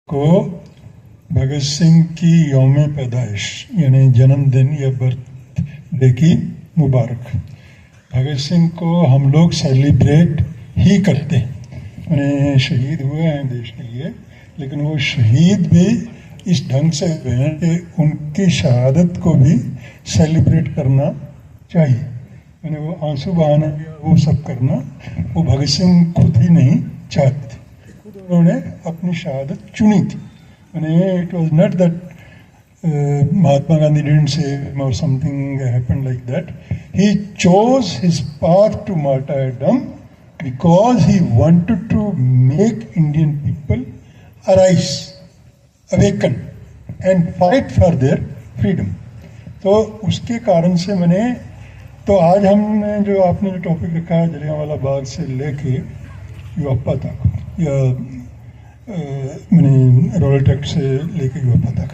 को भगत सिंह की यौम पैदाइश यानी जन्मदिन या बर्थडे की मुबारक। भगत सिंह को हम लोग सेलिब्रेट ही करते हैं, यानी शहीद हुए हैं देश के लिए, लेकिन वो शहीद भी इस ढंग से हुए हैं कि उनकी शहादत को भी सेलिब्रेट करना चाहिए। यानी वो आंसू बहाना वो सब करना वो भगत सिंह खुद ही नहीं चाहते थे, खुद उन्होंने अपनी शहादत चुनी थी। यानी it was not that Mahatma Gandhi didn't say or something happened like that. He chose his path to martyrdom because he wanted to make Indian people arise, awaken and fight for their freedom. तो उसके कारण से मैंने तो आज हमने जो आपने जो टॉपिक रखा है जलियांवाला बाग से लेके युवापा तक या मैंने रॉयल टैक्ट से लेके युवापा तक,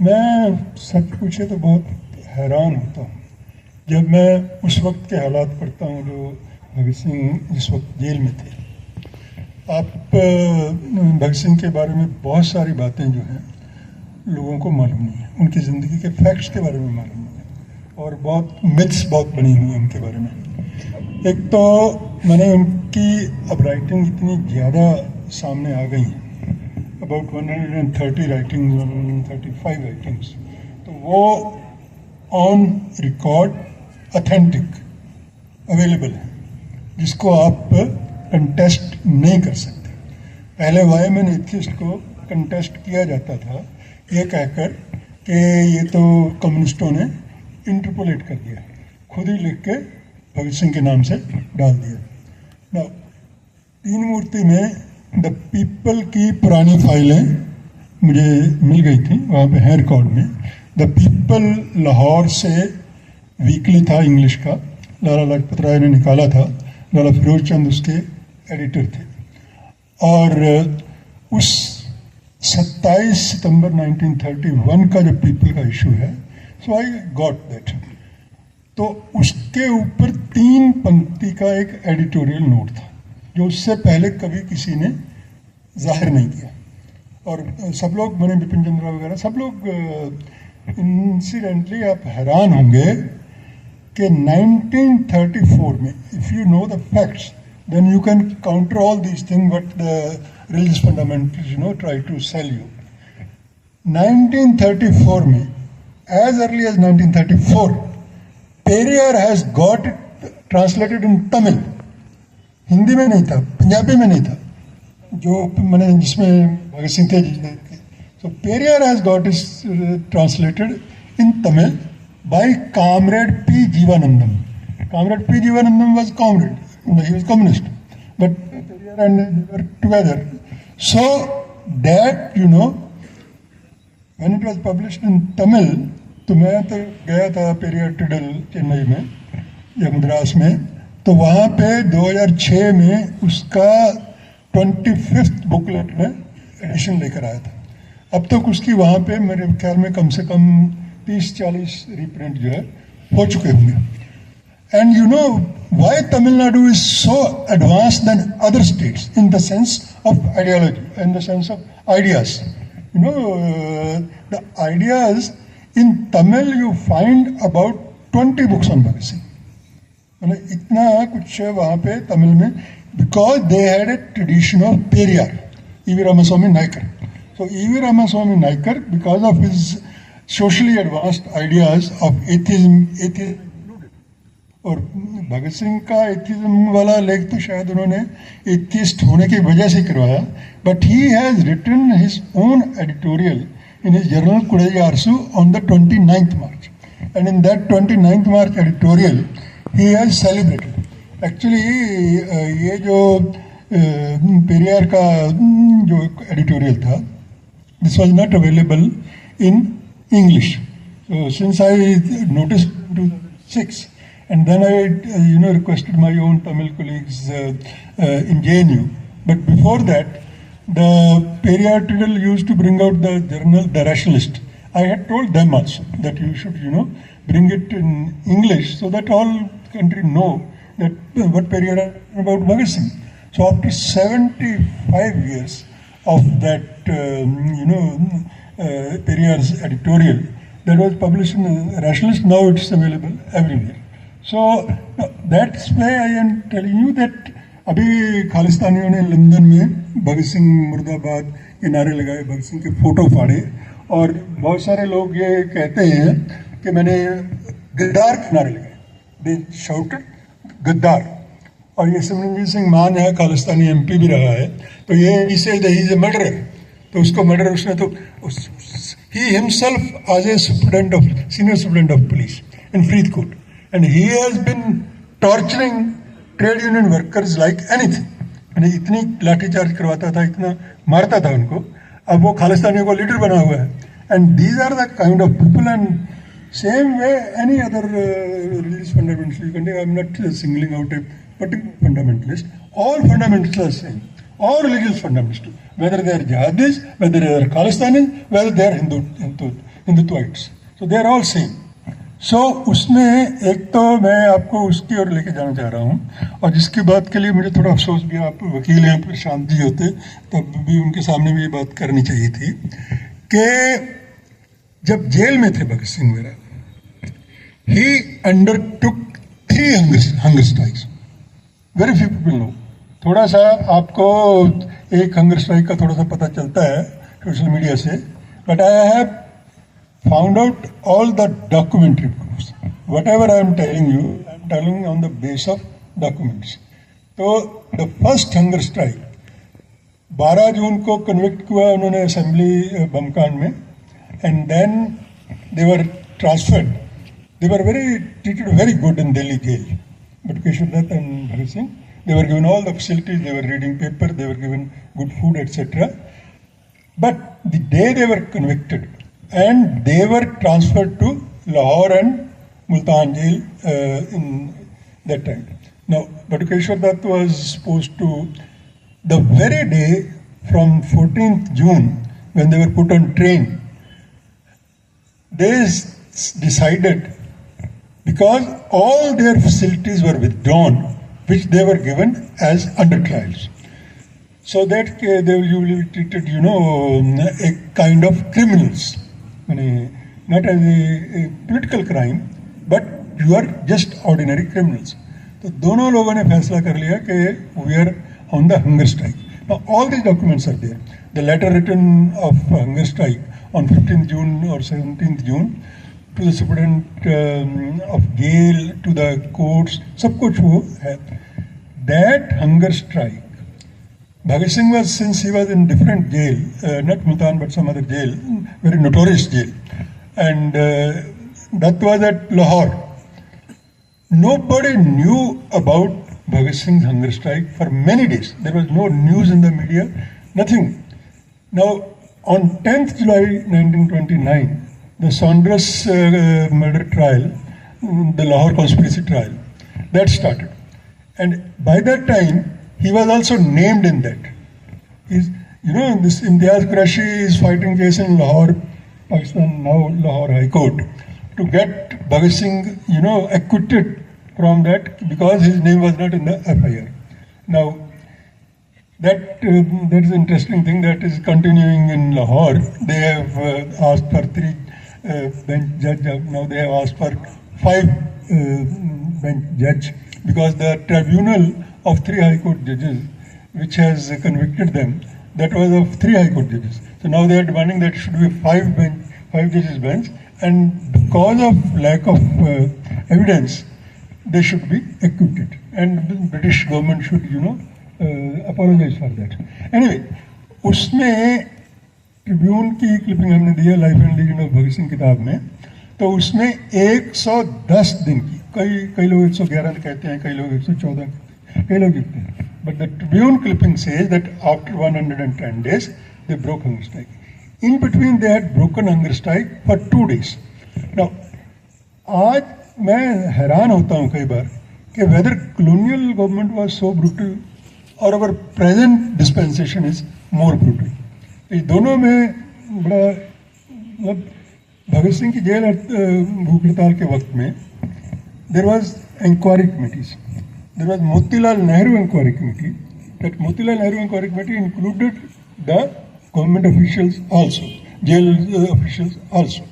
मैं सच पूछे तो बहुत हैरान होता हूँ जब मैं उस वक्त के हालात पढ़ता हूँ जो भगत सिंह जिस वक्त जेल में थे। आप भगत सिंह के बारे में बहुत सारी बातें जो हैं लोगों को मालूम नहीं है, उनकी ज़िंदगी के फैक्ट्स के बारे में मालूम नहीं है और बहुत मिथ्स बहुत बनी हुई हैं उनके बारे में। एक तो मैंने उनकी अब राइटिंग इतनी ज़्यादा सामने आ गई है, about 130 writings, 135 writings, तो वो ऑन रिकॉर्ड ऑथेंटिक अवेलेबल है, जिसको आप कंटेस्ट नहीं कर सकते। पहले वायमन एथिस्ट को कंटेस्ट किया जाता था ये कहकर कि ये तो कम्युनिस्टों ने इंटरपोलेट कर दिया, खुद ही लिख के भगत सिंह के नाम से डाल दिया। ना तीन मूर्ति में द पीपल की पुरानी फाइलें मुझे मिल गई थी, वहाँ पे है रिकॉर्ड में। द पीपल लाहौर से वीकली था इंग्लिश का, लाला लाजपत राय ने निकाला था, लाला फिरोज चंद उसके एडिटर थे। और उस 27 सितंबर 1931 का जो पीपल का इशू है, सो आई गॉट दैट। तो उसके ऊपर 3 पंक्ति का एक एडिटोरियल नोट था जो उससे पहले कभी किसी ने जाहिर नहीं किया। और सब लोग, मैंने बिपिन चंद्रा वगैरह सब लोग, इंसिडेंटली आप हैरान होंगे कि 1934 में, if you know the facts then you can counter all these thing what the religious fundamentalist try to sell you. 1934 में, as early as 1934, Periyar has got it translated in Tamil. Hindi में नहीं था, पंजाबी में नहीं था, जो मैंने जिसमें भगत सिंह थे। तो Periyar has got is translated in Tamil by comrade P Jeevanandam. Comrade P Jeevanandam was comrade, he was communist, but Periyar and they were together. So that you know when it was published in Tamil, तो मैं तो गया था पेरियार टिडल चेन्नई में या मद्रास में, तो वहाँ पे 2006 में उसका 25th बुकलेट में एडिशन लेकर आया था। अब तक उसकी वहाँ पे मेरे ख्याल में कम से कम 30-40 रिप्रिंट जो है हो चुके होंगे। And you know why Tamil Nadu is so advanced than other states in the sense of ideology, in the sense of ideas. You know the ideas in Tamil you find about 20 books on Bhagat Singh. इतना कुछ वहाँ पे तमिल में, because they had a tradition of Periyar, EV Ramaswamy Naicker. So EV Ramaswamy Naicker, because of his socially advanced ideas of atheism, और भगत सिंह का atheism वाला लेख तो शायद उन्होंने एथिस्ट होने की वजह से करवाया, but he has written his own editorial in his journal Kudiyarasu on the 29th March, and in that 29th March एडिटोरियल he has celebrated. Actually ये जो पेरियार का जो एडिटोरियल था, this was not available in English. So since I noticed in 2006, and then I requested my own Tamil colleagues in JNU. But before that, the Periyar Tiddle used to bring out the journal The Rationalist. I had told them also that you should bring it in English so that all country know that what Periyar about Bhagat Singh. So after 75 years of that, Periyar's editorial that was published in Rationalist. Now it's available everywhere. So that's why I am telling you that अभी खालिस्तानियों ने London में भगत सिंह मुर्दाबाद के नारे लगाए, भगत सिंह के photo फाड़े, और बहुत सारे लोग ये कहते हैं कि मैंने गद्दार के नारे लगाए, दे शाउटेड गद्दार। और ये सिमरनजीत सिंह मान है, खालिस्तानी एमपी भी रहा है, तो ये इसे ही इज ए मर्डर, तो उसको मर्डर उसने तो he himself as a student of senior student of police in Faridkot, and he has been torturing trade union workers like anything, यानी इतनी लाठीचार्ज करवाता था, इतना मारता था उनको। अब वो खालिस्तानियों को लीडर बना हुआ है, and these are the kind of people, and same way any other religious fundamentalist. I am not singling out a particular fundamentalist. All fundamentalists are same. All religious fundamentalists, whether they are jihadis, whether they are Khalistanis, whether they are Hindutvites. So they are all same. So उसमें एक तो मैं आपको उसकी ओर लेके जाना चाह रहा हूँ, और जिसकी बात के लिए मुझे थोड़ा अफसोस भी, आप वकील हैं, प्रशांत जी होते तब भी उनके सामने भी ये बात करनी चाहिए थी कि जब जेल में थे भगत सिंह वगैरह, he undertook 3 hunger strikes. Very few people know. थोड़ा सा आपको एक हंगर स्ट्राइक का थोड़ा सा पता चलता है सोशल मीडिया से, but I have found out all the documentary proofs. What I am telling you, I am telling on the base of documents. तो the first hunger strike 12 June को convict हुआ उन्होंने assembly बमकांड में, and then they were transferred. They were treated very good in Delhi jail. But Keshwar Dutt and Bhagat Singh, they were given all the facilities, they were reading paper, they were given good food, etc. But the day they were convicted, and they were transferred to Lahore and Multan jail in that time. Now, but Keshwar Dutt was supposed to, the very day from 14th June, when they were put on train, they decided, because all their facilities were withdrawn, which they were given as under trials, so that they will be treated, a kind of criminals, not as a political crime, but you are just ordinary criminals. तो दोनों लोगों ने फैसला कर लिया कि we are on the hunger strike. Now all these documents are there. The letter written of hunger strike on 15th June or 17th June to the superintendent of jail, to the courts, सब कुछ वो है. That hunger strike, Bhagat Singh was, since he was in different jail, not Multan but some other jail, very notorious jail, and that was at Lahore. Nobody knew about Bhagat Singh's hunger strike for many days. There was no news in the media, nothing. Now, on 10th July 1929, the Saunders murder trial, the Lahore conspiracy trial, that started. And by that time, he was also named in that. This Imtiaz Qureshi is fighting case in Lahore, Pakistan, now Lahore High Court, to get Bhagat Singh, acquitted from that because his name was not in the FIR. Now, that is an interesting thing that is continuing in Lahore. They have asked for 3 bench judge. Now they have asked for 5 bench judge, because the tribunal of 3 High Court judges, which has convicted them, that was of 3 High Court judges. So now they are demanding that it should be 5 judges bench, and because of lack of evidence, they should be acquitted, and the British government should, apologize for that. Anyway, उसमें Tribune की clipping हमने दी है, life and legend of Bhagat Singh किताब में, तो उसमें 110 दिन की, कई लोग 111 कहते हैं, कई लोग 114, कई लोग लिखते हैं, but the Tribune clipping says that after 110 days they broke hunger strike. In between they had broken hunger strike for 2 days. Now, आज मैं हैरान होता हूँ कई बार कि weather colonial government was so brutal or our present dispensation is more brutal. इस दोनों में बड़ा, मतलब भगत सिंह की जेल भूख हड़ताल के वक्त में there was inquiry committees. There was Motilal Nehru inquiry committee. That Motilal Nehru inquiry committee included the government officials also, jail officials also.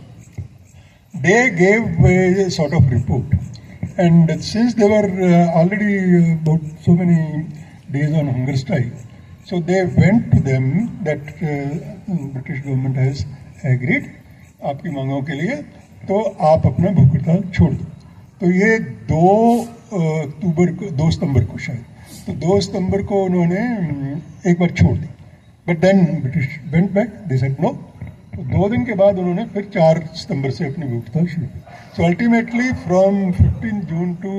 They gave a sort of report. And since they were already about so many days on hunger strike, so they went to them that British government has agreed आपकी मांगों के लिए, तो आप अपना भूख हड़ताल छोड़ दो. तो ये 2 सितंबर को शायद, तो 2 सितंबर को उन्होंने एक बार छोड़ दी. But then British went back, they said no. तो 2 दिन के बाद उन्होंने फिर 4 सितंबर से अपनी भूख हड़ताल शुरू की. So ultimately from 15 June to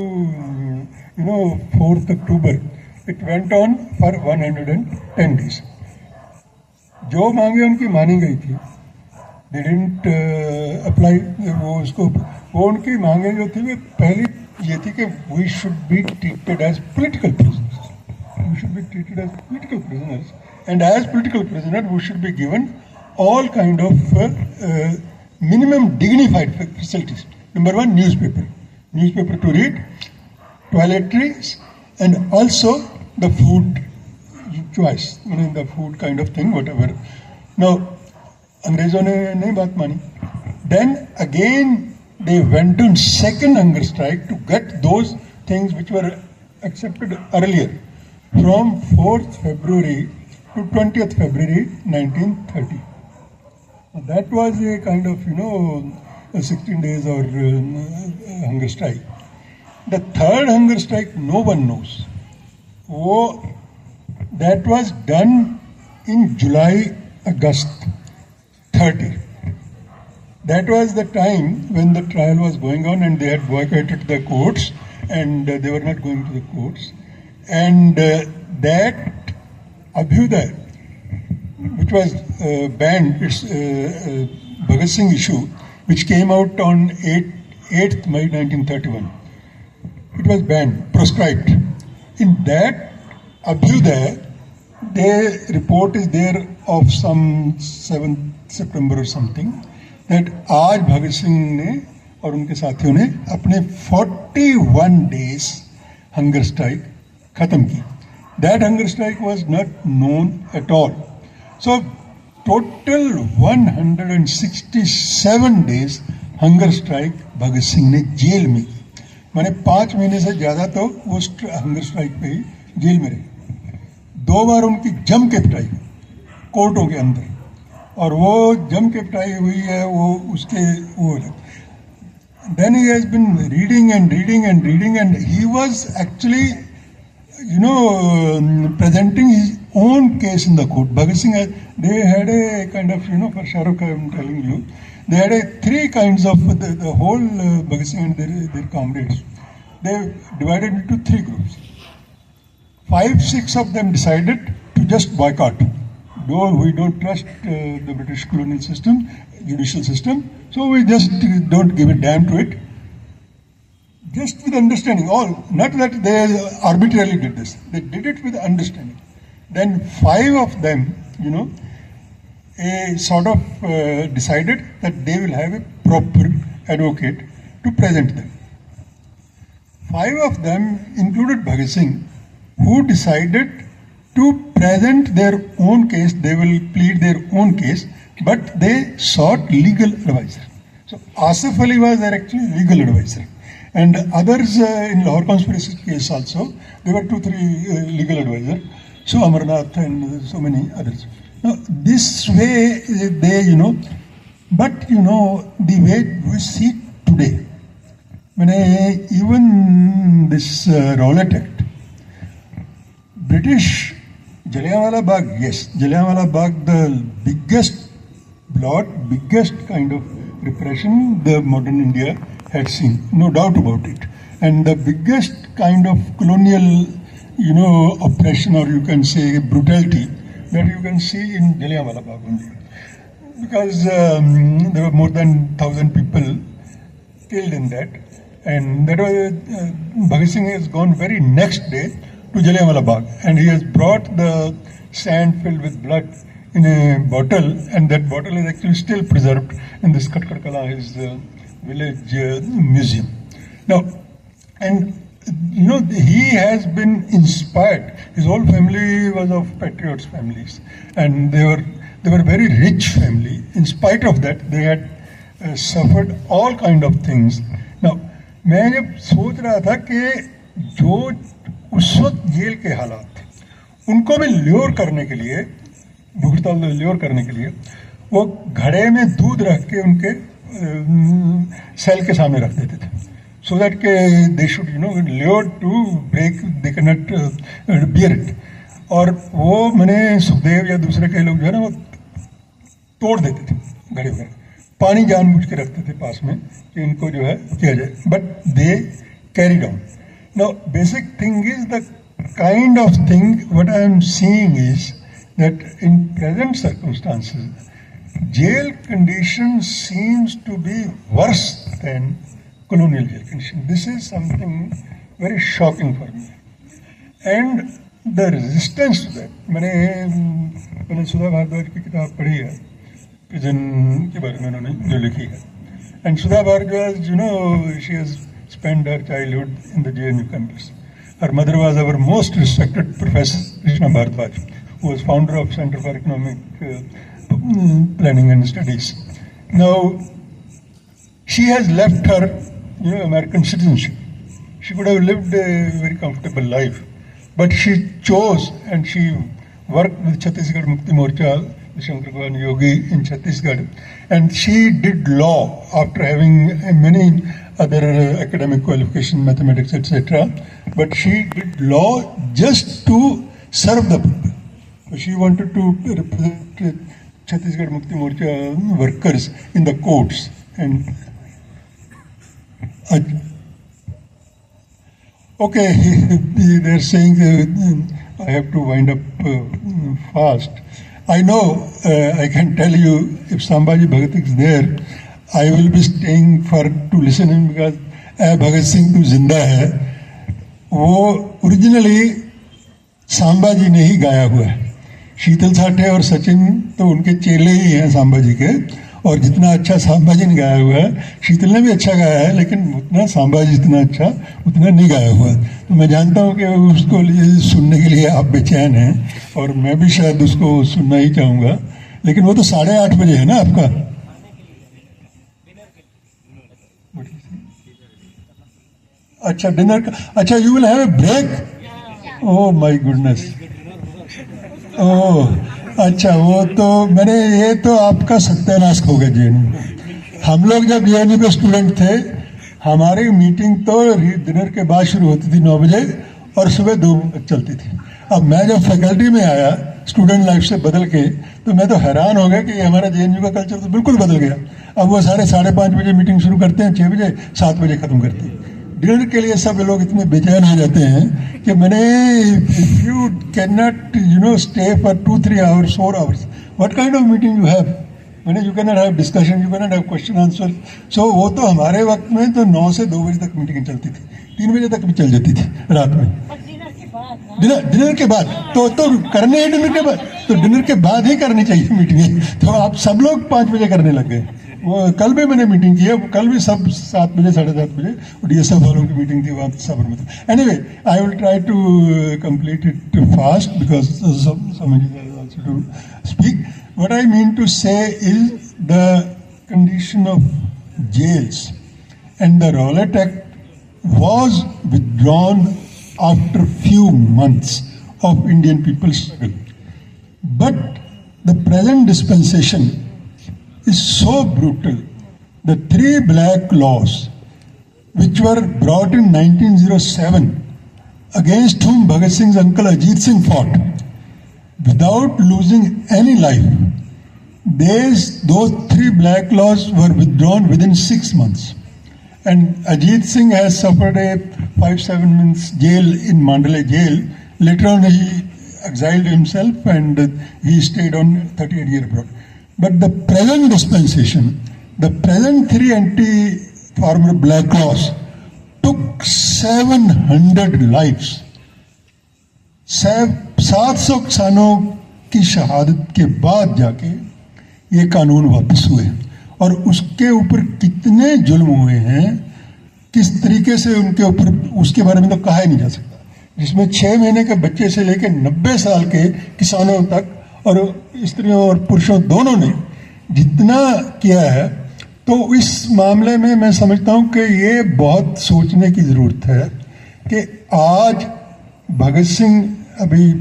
4 October it went on for 110 days. जो मांगे उनकी मानी गई थी, दे डिडंट अप्लाई. वो उनकी मांगे जो थी, वे पहली ये थी कि we should be treated as political prisoners. We should be treated as political prisoners, and as political prisoner we should be given all kind of minimum dignified facilities. Number 1, newspaper to read, toiletries, and also the food choice, the food kind of thing, whatever. Now, अंग्रेजों ने नहीं बात मानी. Then again they went on second hunger strike to get those things which were accepted earlier, from 4th February to 20th February 1930. That was a kind of, 16 days or hunger strike. The third hunger strike, no one knows. That was done in July, August 30. That was the time when the trial was going on and they had boycotted the courts and they were not going to the courts. And that Abhyuday, which was banned, it's Bhagat Singh issue, which came out on 8th May 1931. It was banned, proscribed. In that Abhyuday, the report is there of some 7th September or something, that आज भगत सिंह ने और उनके साथियों ने अपने 41 days hunger strike खत्म की. That hunger strike was not known at all. So total 167 days hunger strike Bhagat Singh ने जेल में की. मैंने 5 महीने से ज़्यादा तो वो हंगर स्ट्राइक पे ही जेल में रहे. 2 बार उनकी जम के पिटाई कोर्टों के अंदर, और वो जम के पिटाई हुई है वो उसके वो. Then he has been reading and he was actually presenting his own case in the court. Bhagat Singh, they had a kind of, for Shah Rukh, I am telling you, they had 3 kinds of, the whole Bhagat Singh and their comrades, they divided into 3 groups. 5-6 of them decided to just boycott. Though we don't trust the British colonial system, judicial system, so we just don't give a damn to it. Just with understanding, not that they arbitrarily did this, they did it with understanding. Then 5 of them, sort of decided that they will have a proper advocate to present them. 5 of them included Bhagat Singh, who decided to present their own case. They will plead their own case, but they sought legal advisor. So Asif Ali was their actually legal advisor. And others in Lahore conspiracy case also, there were 2-3 legal advisors. So Amarnath and so many others. Now this way they, but the way we see today, even this Rowlatt Act, British Jallianwala Bagh, yes, Jallianwala Bagh, the biggest blot, biggest kind of repression the modern India had seen, no doubt about it. And the biggest kind of colonial, oppression, or you can say brutality, that you can see in Jallianwala Bagh only. Because there were more than 1,000 people killed in that. And that was, Bhagat Singh has gone very next day to Jallianwala Bagh, and he has brought the sand filled with blood in a bottle, and that bottle is actually still preserved in this Khatkar Kala, his village museum. Now, and you know, he has been inspired. His whole family was of patriots families, and they were very rich family. In spite of that, they had suffered all kind of things. Now, मैं जब सोच रहा था कि जो उस वक्त jail के हालात थे, उनको भी ल्योर करने के लिए, भुगतान ल्योर करने के लिए, वो घड़े में दूध रख के उनके सेल के सामने रख देते थे, so that they should, you know, lure to break, they cannot bear it. और वो मैंने सुखदेव या दूसरे कई लोग जो है ना वो तोड़ देते थे घड़े वगैरह, पानी जानबूझ के रखते थे पास में कि इनको जो है किया जाए, but they carry down. Now basic thing is the kind of thing what I am seeing is that in present circumstances jail condition seems to be worse than colonial jail condition. This is something very shocking for me. And the resistance to that, मैंने सुधा भारद्वाज की किताब पढ़ी है, prison के बारे में उन्होंने जो लिखी है. And Sudha Bhardwaj, you know, she has spent her childhood in the JNU campus. Her mother was our most respected professor, Krishna Bhardwaj, who was founder of Center for Economic Planning and Studies. Now, she has left her, you know, American citizenship. She could have lived a very comfortable life, but she chose and she worked with Chhattisgarh Mukti Morcha, Shankar Bhavan Yogi in Chhattisgarh, and she did law after having many other academic qualifications, mathematics, etc. But she did law just to serve the people. So she wanted to represent Chhattisgarh Mukti Morcha workers in the courts. And okay, they're saying I have to wind up fast. I know, I can tell you, if Sambhaji Bhagat is there, I will be staying to listen him because Bhagat Singh to जिंदा है. वो originally सांबाजी ने ही गाया हुआ है. शीतल साठे और सचिन तो उनके चेले ही हैं सांबाजी के, और जितना अच्छा सांबाजी ने गाया हुआ है, शीतल ने भी अच्छा गाया है, लेकिन उतना सांबाजी जितना अच्छा उतना नहीं गाया हुआ. तो मैं जानता हूँ कि उसको सुनने के लिए आप बेचैन हैं, और मैं भी शायद उसको सुनना ही चाहूँगा, लेकिन वो तो 8:30 बजे है ना आपका. अच्छा, डिनर का, अच्छा, you will have a break. Oh my goodness. Oh अच्छा, वो तो मैंने, ये तो आपका सत्यानाश हो गया जेएनयू. हम लोग जब जेएनयू के स्टूडेंट थे, हमारी मीटिंग तो डिनर के बाद शुरू होती थी 9 बजे और सुबह 2 बजे तक चलती थी. अब मैं जब फैकल्टी में आया स्टूडेंट लाइफ से बदल के, तो मैं तो हैरान हो गया कि हमारा जेएनयू का कल्चर तो बिल्कुल बदल गया. अब वो सारे 5:30 बजे मीटिंग शुरू करते हैं, 6 बजे, 7 बजे खत्म करते हैं. डिनर के लिए सब लोग इतने बेचैन हो जाते हैं कि मैंने, if you can not, you know, stay for 2-3 hours, 4 hours, what kind of meeting you have? मैंने, you can not have discussion, you can not have question answer. So वो तो हमारे वक्त में तो 9 से 2 बजे तक मीटिंग चलती थी, 3 बजे तक भी चल जाती थी रात में. डिनर के बाद तो करने ही डिनर के बाद, तो डिनर के बाद ही करनी चाहिए मीटिंग. तो आप सब लोग 5 बजे करने लग गए. वो कल भी मैंने मीटिंग की है, कल भी सब 7 बजे 7:30 बजे डीएसएफ वालों की मीटिंग थी वहाँ Sabarmati. Anyway, I will try to complete it fast because also to speak. What I mean to say is the condition of jails and the Rowlatt Act was withdrawn after few months of Indian people's struggle. But the present dispensation is so brutal. The 3 black laws which were brought in 1907 against whom Bhagat Singh's uncle Ajit Singh fought without losing any life, those 3 black laws were withdrawn within 6 months. And Ajit Singh has suffered a 5-7 months jail in Mandalay jail. Later on he exiled himself and he stayed on 38 years abroad. But the present dispensation, the present 3 anti-farmer black laws took 700 lives. 700 किसानों की शहादत के बाद जाके ये कानून वापस हुए, और उसके ऊपर कितने जुल्म हुए हैं किस तरीके से उनके ऊपर, उसके बारे में तो कहा ही नहीं जा सकता, जिसमें 6 महीने के बच्चे से लेकर 90 साल के किसानों तक और स्त्रियों और पुरुषों दोनों ने जितना किया है, तो इस मामले में मैं समझता हूं कि ये बहुत सोचने की ज़रूरत है कि आज भगत सिंह, अभी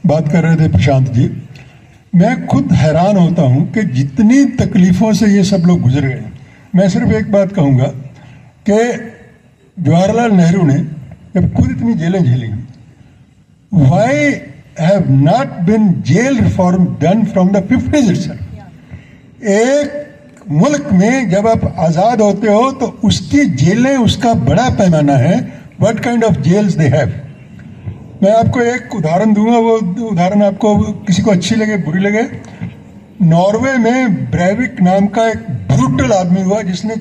बात कर रहे थे प्रशांत जी, मैं खुद हैरान होता हूं कि जितनी तकलीफ़ों से ये सब लोग गुजर गए। मैं सिर्फ एक बात कहूँगा कि जवाहरलाल नेहरू ने जब खुद इतनी जेलें झेली, why have not been jail reform done from the 50s itself. एक मुल्क में जब आप आज़ाद होते हो तो उसकी जेलें, उसका बड़ा पैमाना है, what kind of jails they have. मैं आपको एक उदाहरण दूंगा, वो उदाहरण आपको किसी को अच्छी लगे बुरी लगे। नॉर्वे में ब्रेविक नाम का एक ब्रूटल आदमी हुआ जिसने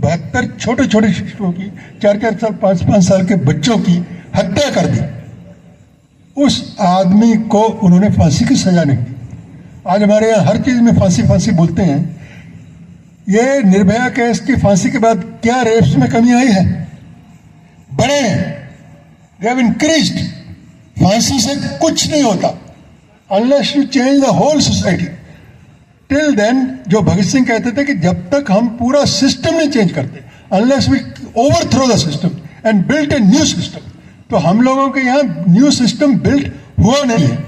72 छोटे छोटे शिशुओं की, 4-4 साल 5-5 साल के बच्चों की हत्या कर दी। उस आदमी को उन्होंने फांसी की सजा नहीं दी। आज हमारे यहाँ हर चीज में फांसी फांसी बोलते हैं। ये निर्भया केस की फांसी के बाद क्या रेप्स में कमी आई है? बड़े दे हैव इंक्रीज्ड। फांसी से कुछ नहीं होता unless you change the whole society. Till then, जो भगत सिंह कहते थे कि जब तक हम पूरा सिस्टम नहीं चेंज करते, unless we overthrow the system and built a new system, तो हम लोगों के यहाँ न्यू सिस्टम बिल्ट हुआ नहीं है।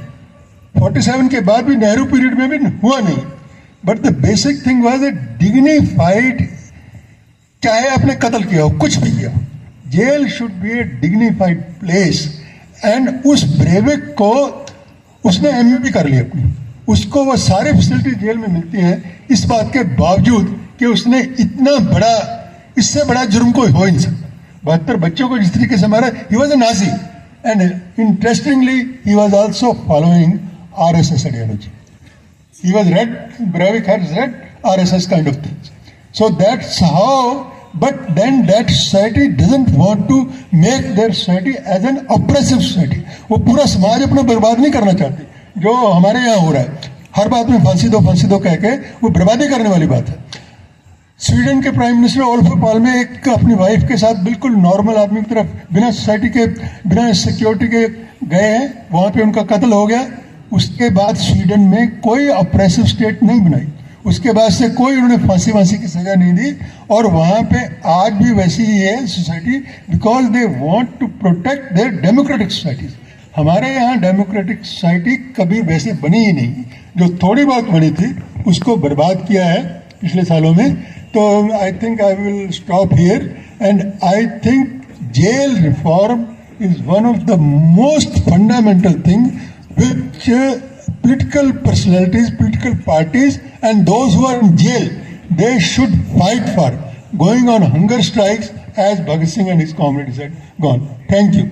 47 के बाद भी, नेहरू पीरियड में भी हुआ नहीं। But the basic thing was a dignified, चाहे आपने कत्ल किया हो, कुछ भी किया हो, jail should be a dignified place. And उस ब्रेविक को उसने एमयूपी कर ली अपनी, उसको वो सारी फैसिलिटी जेल में मिलती हैं, इस बात के बावजूद कि उसने इतना बड़ा, इससे बड़ा जुर्म कोई हो ही नहीं सकता। 72 बच्चों को जिस तरीके से मारा, he was a Nazi and interestingly he was also following RSS ideology. He was read, Breivik has read RSS kind of things. So that's how, but then that society doesn't want to make their society as an oppressive society. वो पूरा समाज अपना बर्बाद नहीं करना चाहते, जो हमारे यहाँ हो रहा है। हर बात में फांसी दो कह के वो बर्बादी करने वाली बात है। स्वीडन के प्राइम मिनिस्टर ओल्फ पाल्मे एक अपनी वाइफ के साथ बिल्कुल नॉर्मल आदमी की तरफ बिना सोसाइटी के, बिना सिक्योरिटी के गए हैं, वहाँ पे उनका कत्ल हो गया। उसके बाद स्वीडन में कोई ऑपरेसिव स्टेट नहीं बनाई, उसके बाद से कोई उन्होंने फांसी की सजा नहीं दी, और वहाँ पे आज भी वैसी ही है society, because they want to protect their democratic societies. हमारे यहाँ डेमोक्रेटिक सोसाइटी कभी वैसे बनी ही नहीं, जो थोड़ी बहुत बनी थी उसको बर्बाद किया है पिछले सालों में। तो I think I will stop here and I think jail reform is one of the most fundamental thing which political personalities, political parties and those who are in jail, they should fight for, going on hunger strikes as Bhagat Singh and his comrades had gone. Thank you.